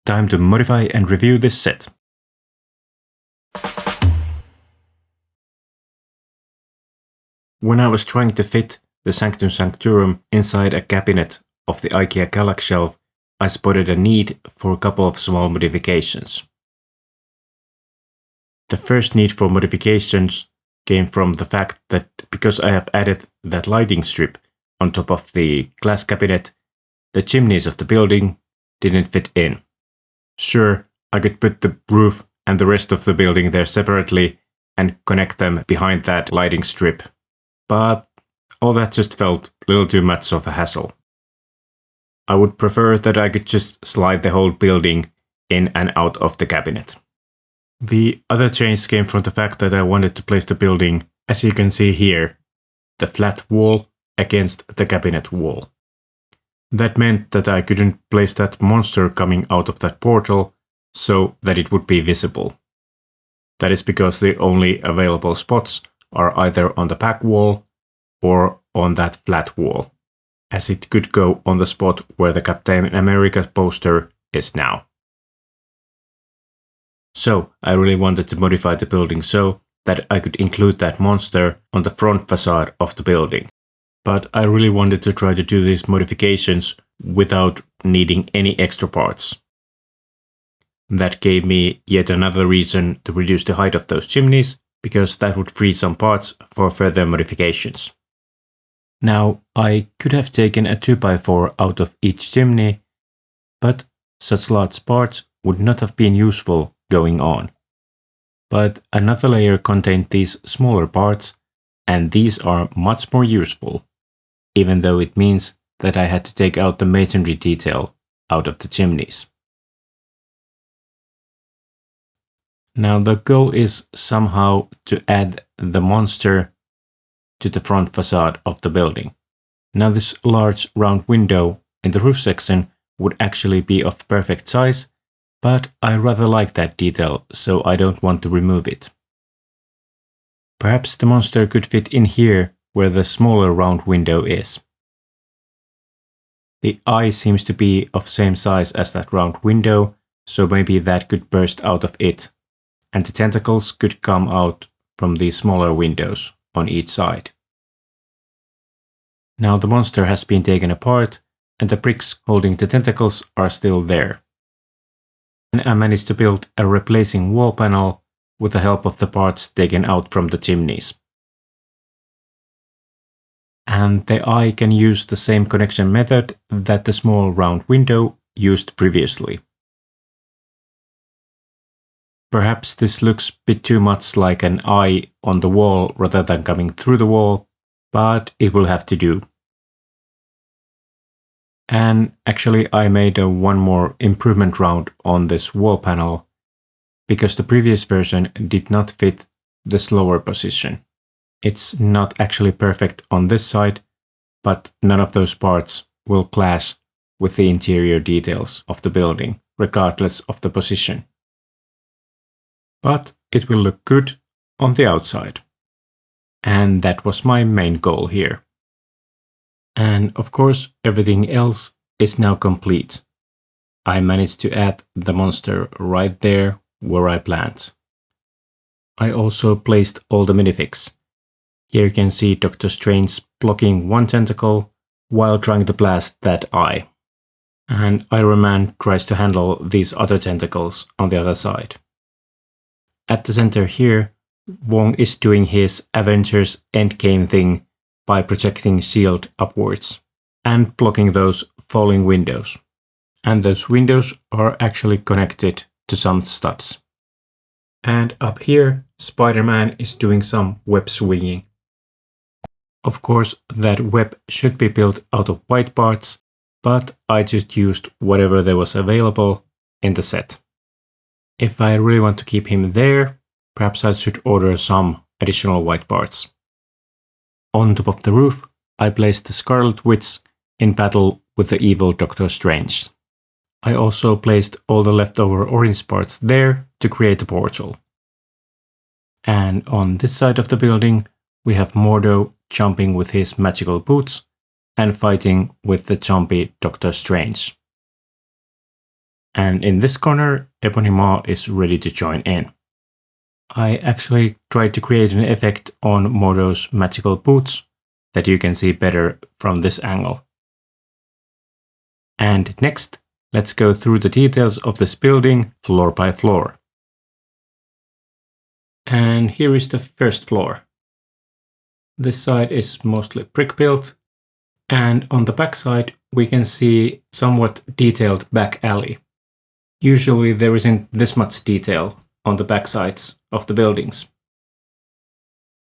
time to modify and review this set. When I was trying to fit the Sanctum Sanctorum inside a cabinet of the IKEA Galax shelf, I spotted a need for a couple of small modifications. The first need for modifications came from the fact that because I have added that lighting strip on top of the glass cabinet, the chimneys of the building didn't fit in. Sure, I could put the roof and the rest of the building there separately and connect them behind that lighting strip, but all that just felt a little too much of a hassle. I would prefer that I could just slide the whole building in and out of the cabinet. The other change came from the fact that I wanted to place the building, as you can see here, the flat wall against the cabinet wall. That meant that I couldn't place that monster coming out of that portal so that it would be visible. That is because the only available spots are either on the back wall or on that flat wall, as it could go on the spot where the Captain America poster is now. So I really wanted to modify the building so that I could include that monster on the front facade of the building. But I really wanted to try to do these modifications without needing any extra parts. That gave me yet another reason to reduce the height of those chimneys, because that would free some parts for further modifications. Now, I could have taken a 2x4 out of each chimney, but such large parts would not have been useful going on. But another layer contained these smaller parts, and these are much more useful, even though it means that I had to take out the masonry detail out of the chimneys. Now the goal is somehow to add the monster to the front facade of the building. Now this large round window in the roof section would actually be of perfect size, but I rather like that detail, so I don't want to remove it. Perhaps the monster could fit in here where the smaller round window is. The eye seems to be of same size as that round window, so maybe that could burst out of it, and the tentacles could come out from these smaller windows on each side. Now the monster has been taken apart, and the bricks holding the tentacles are still there. And I managed to build a replacing wall panel with the help of the parts taken out from the chimneys. And the eye can use the same connection method that the small round window used previously. Perhaps this looks a bit too much like an eye on the wall rather than coming through the wall, but it will have to do. And actually I made one more improvement round on this wall panel, because the previous version did not fit this lower position. It's not actually perfect on this side, but none of those parts will clash with the interior details of the building, regardless of the position. But it will look good on the outside. And that was my main goal here. And of course, everything else is now complete. I managed to add the monster right there where I planned. I also placed all the minifigs. Here you can see Doctor Strange blocking one tentacle while trying to blast that eye. And Iron Man tries to handle these other tentacles on the other side. At the center here, Wong is doing his Avengers Endgame thing by projecting S.H.I.E.L.D. upwards and blocking those falling windows. And those windows are actually connected to some studs. And up here, Spider-Man is doing some web swinging. Of course, that web should be built out of white parts, but I just used whatever there was available in the set. If I really want to keep him there, perhaps I should order some additional white parts. On top of the roof, I placed the Scarlet Witch in battle with the evil Doctor Strange. I also placed all the leftover orange parts there to create a portal. And on this side of the building, we have Mordo jumping with his magical boots and fighting with the jumpy Doctor Strange. And in this corner, Ebony Maw is ready to join in. I actually tried to create an effect on Modo's magical boots that you can see better from this angle. And next, let's go through the details of this building floor by floor. And here is the first floor. This side is mostly brick built, and on the back side we can see somewhat detailed back alley. Usually there isn't this much detail on the back sides of the buildings.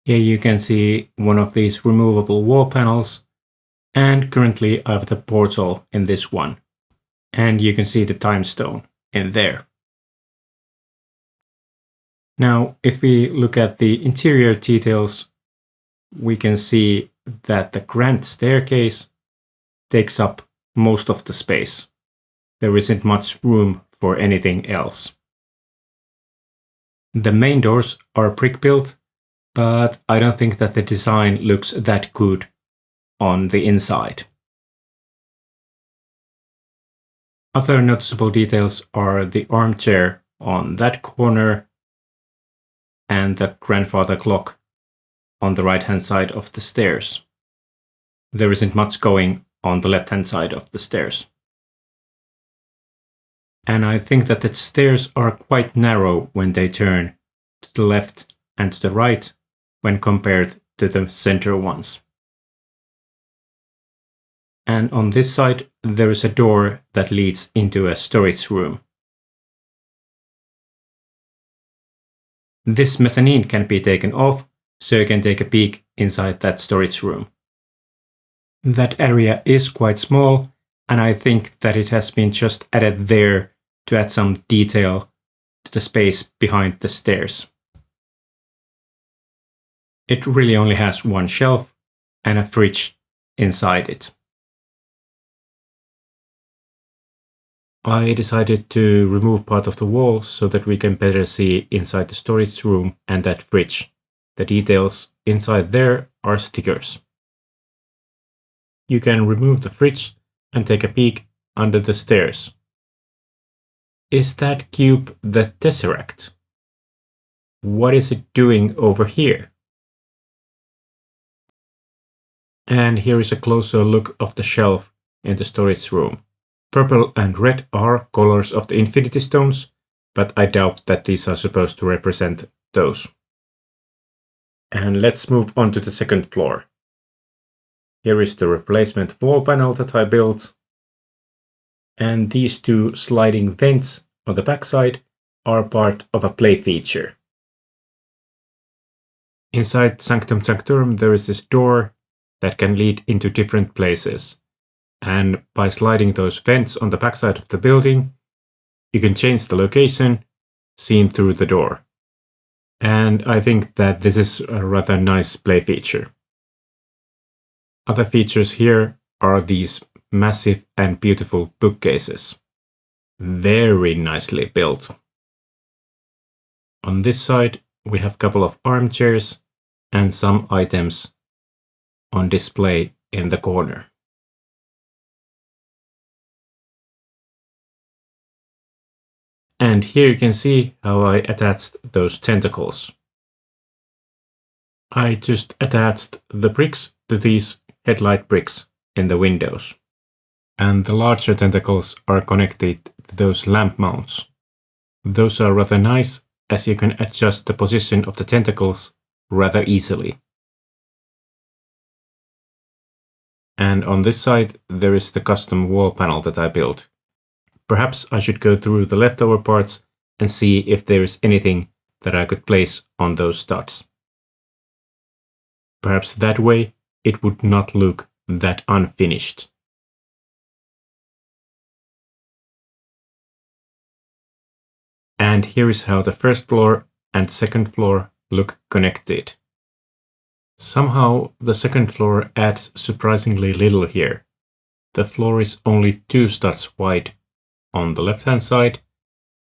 Here you can see one of these removable wall panels, and currently I have the portal in this one. And you can see the time stone in there. Now, if we look at the interior details, we can see that the grand staircase takes up most of the space. There isn't much room for anything else. The main doors are brick built, but I don't think that the design looks that good on the inside. Other noticeable details are the armchair on that corner and the grandfather clock on the right hand side of the stairs. There isn't much going on the left hand side of the stairs. And I think that the stairs are quite narrow when they turn to the left and to the right when compared to the center ones. And on this side there is a door that leads into a storage room. This mezzanine can be taken off, so you can take a peek inside that storage room. That area is quite small, and I think that it has been just added there to add some detail to the space behind the stairs. It really only has one shelf and a fridge inside it. I decided to remove part of the wall so that we can better see inside the storage room and that fridge. The details inside there are stickers. You can remove the fridge and take a peek under the stairs. Is that cube the Tesseract? What is it doing over here? And here is a closer look of the shelf in the storage room. Purple and red are colors of the Infinity Stones, but I doubt that these are supposed to represent those. And let's move on to the second floor. Here is the replacement wall panel that I built. And these two sliding vents on the backside are part of a play feature. Inside Sanctum Sanctorum there is this door that can lead into different places. And by sliding those vents on the backside of the building, you can change the location seen through the door. And I think that this is a rather nice play feature. Other features here are these massive and beautiful bookcases. Very nicely built. On this side, we have a couple of armchairs and some items on display in the corner. And here you can see how I attached those tentacles. I just attached the bricks to these headlight bricks in the windows. And the larger tentacles are connected to those lamp mounts. Those are rather nice, as you can adjust the position of the tentacles rather easily. And on this side there is the custom wall panel that I built. Perhaps I should go through the leftover parts and see if there is anything that I could place on those studs. Perhaps that way it would not look that unfinished. And here is how the first floor and second floor look connected. Somehow the second floor adds surprisingly little here. The floor is only 2 studs wide on the left hand side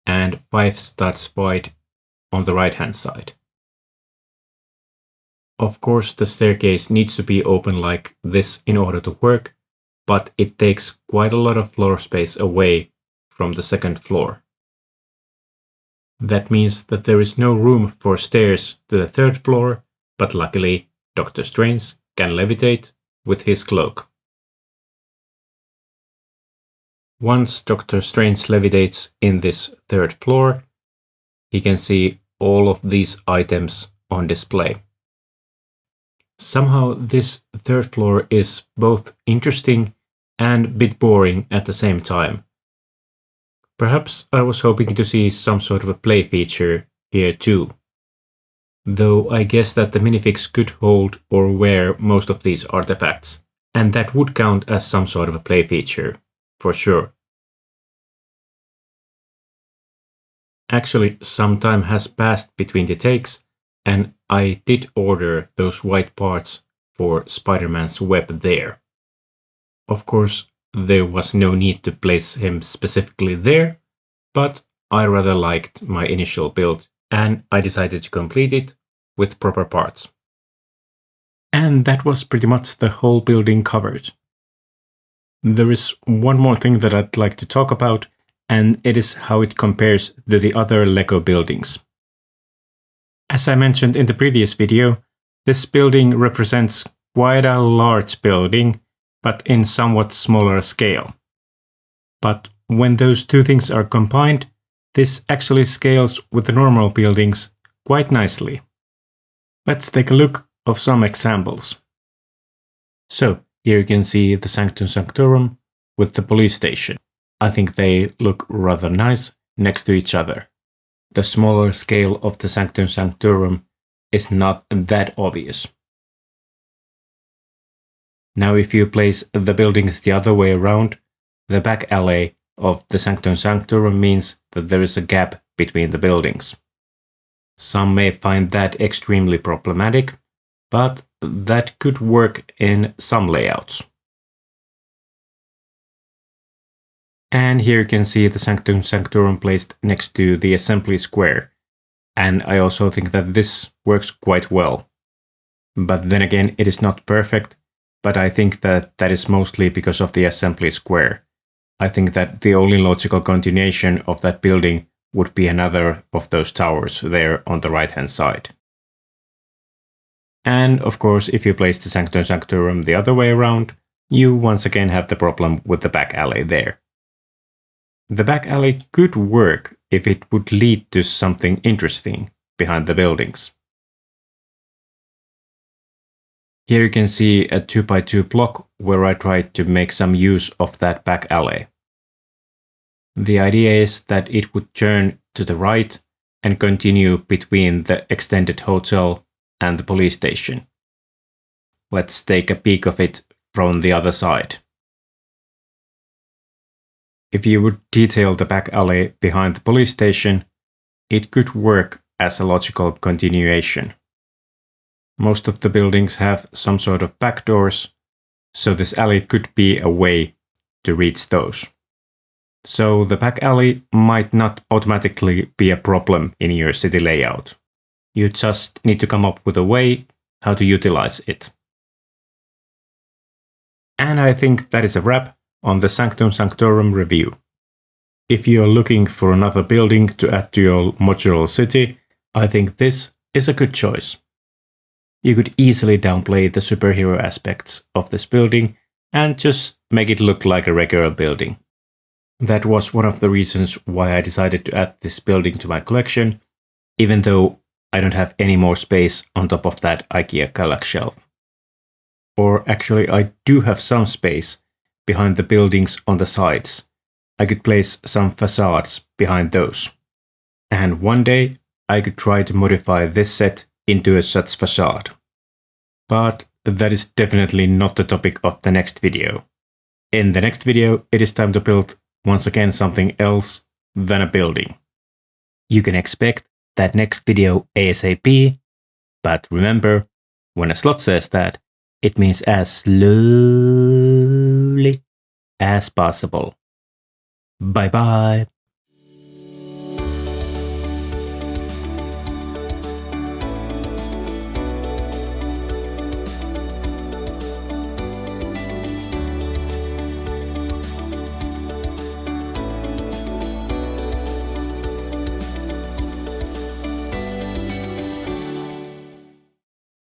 and 5 studs wide on the right hand side. Of course, the staircase needs to be open like this in order to work, but it takes quite a lot of floor space away from the second floor. That means that there is no room for stairs to the third floor, but luckily Dr. Strange can levitate with his cloak. Once Dr. Strange levitates in this third floor, he can see all of these items on display. Somehow this third floor is both interesting and a bit boring at the same time. Perhaps I was hoping to see some sort of a play feature here too. Though I guess that the minifigs could hold or wear most of these artifacts, and that would count as some sort of a play feature, for sure. Actually, some time has passed between the takes, and I did order those white parts for Spider-Man's web there. Of course, there was no need to place him specifically there, but I rather liked my initial build, and I decided to complete it with proper parts. And that was pretty much the whole building covered. There is one more thing that I'd like to talk about, and it is how it compares to the other Lego buildings. As I mentioned in the previous video, this building represents quite a large building, but in somewhat smaller scale. But when those two things are combined, this actually scales with the normal buildings quite nicely. Let's take a look of some examples. So, here you can see the Sanctum Sanctorum with the police station. I think they look rather nice next to each other. The smaller scale of the Sanctum Sanctorum is not that obvious. Now if you place the buildings the other way around, the back alley of the Sanctum Sanctorum means that there is a gap between the buildings. Some may find that extremely problematic, but that could work in some layouts. And here you can see the Sanctum Sanctorum placed next to the assembly square, and I also think that this works quite well. But then again, it is not perfect, but I think that that is mostly because of the assembly square. I think that the only logical continuation of that building would be another of those towers there on the right hand side. And of course, if you place the Sanctum Sanctorum the other way around, you once again have the problem with the back alley there. The back alley could work if it would lead to something interesting behind the buildings. Here you can see a 2x2 block where I tried to make some use of that back alley. The idea is that it would turn to the right and continue between the extended hotel and the police station. Let's take a peek of it from the other side. If you would detail the back alley behind the police station, it could work as a logical continuation. Most of the buildings have some sort of back doors, so this alley could be a way to reach those. So the back alley might not automatically be a problem in your city layout. You just need to come up with a way how to utilize it. And I think that is a wrap on the Sanctum Sanctorum review. If you are looking for another building to add to your modular city, I think this is a good choice. You could easily downplay the superhero aspects of this building and just make it look like a regular building. That was one of the reasons why I decided to add this building to my collection, even though I don't have any more space on top of that IKEA Kallax shelf. Or actually I do have some space behind the buildings on the sides. I could place some facades behind those. And one day I could try to modify this set into a such facade. But that is definitely not the topic of the next video. In the next video, it is time to build once again something else than a building. You can expect that next video ASAP, but remember, when a Sloth says that, it means as slowly as possible. Bye bye.